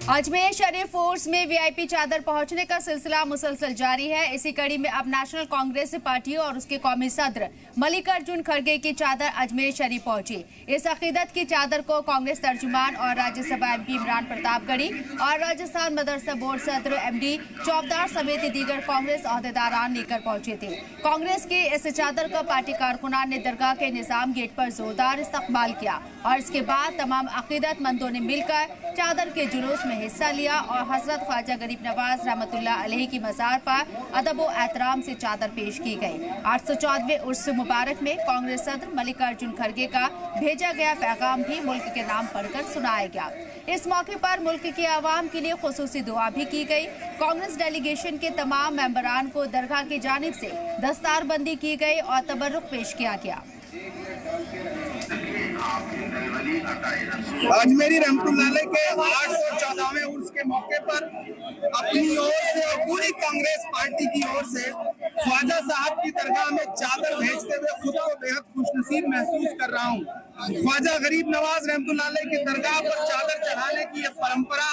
Ajmer Sharif force में VIP चादर पहुंचने का सिलसिला मुसलसल जारी है। इसी कड़ी में अब नेशनल कांग्रेस पार्टी और उसके कौमी सदर मल्लिकार्जुन खड़गे की चादर अजमेर शरीफ पहुंची। इस अकीदत की चादर को कांग्रेस तर्जुमान और राज्यसभा एमपी इमरान प्रतापगढ़ी और राजस्थान मदरसा बोर्ड सदर एमडी चौबदार समेत दीगर कांग्रेस अहदेदारान लेकर पहुंचे थे। कांग्रेस की इस चादर का पार्टी कारकुनान ने दरगाह के निजाम गेट पर जोरदार इस्तकबाल किया और इसके बाद तमाम अकीदतमंदों ने मिलकर चादर के जुलूस में हिस्सा लिया और हजरत ख्वाजा गरीब नवाज रहमतुल्लाह अलैहि की मज़ार पर अदब व एहतराम से चादर पेश की गई। 804वें उर्स मुबारक में कांग्रेस सदर मल्लिकार्जुन खड़गे का भेजा गया पैगाम भी मुल्क के नाम पढ़कर सुनाया गया। इस मौके पर मुल्क के आवाम के लिए खुसूसी दुआ भी की गई। कांग्रेस डेलीगेशन के तमाम मेंबरान को दरगाह की जानिब से दस्तारबंदी की गई और तबर्रुक पेश किया गया। अजमेरी रहमतुल्लाह के 814वें उर्स के मौके पर अपनी ओर से और पूरी कांग्रेस पार्टी की ओर से ख्वाजा साहब की दरगाह में चादर भेजते हुए खुद को बेहद खुशनसीब महसूस कर रहा हूँ। ख्वाजा गरीब नवाज रहमतुल्लाह की दरगाह पर चादर चढ़ाने की यह परंपरा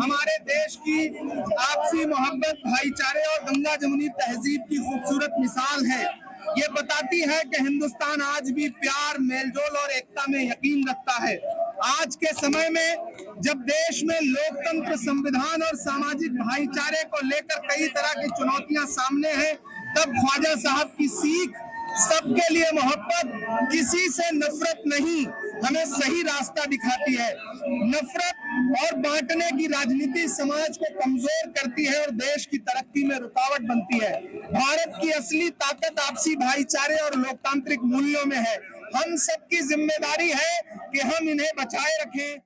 हमारे देश की आपसी मोहब्बत, भाईचारे और गंगा जमुनी तहजीब की खूबसूरत मिसाल है। ये बताती है कि हिंदुस्तान आज भी प्यार, मेलजोल और एकता में यकीन रखता है। आज के समय में जब देश में लोकतंत्र, संविधान और सामाजिक भाईचारे को लेकर कई तरह की चुनौतियां सामने हैं, तब ख्वाजा साहब की सीख सबके लिए मोहब्बत, किसी से नफरत नहीं, हमें सही रास्ता दिखाती है। नफरत और बांटने की राजनीति समाज को कमजोर करती है और देश की तरक्की में रुकावट बनती है। भारत की असली ताकत आपसी भाईचारे और लोकतांत्रिक मूल्यों में है। हम सबकी जिम्मेदारी है कि हम इन्हें बचाए रखें।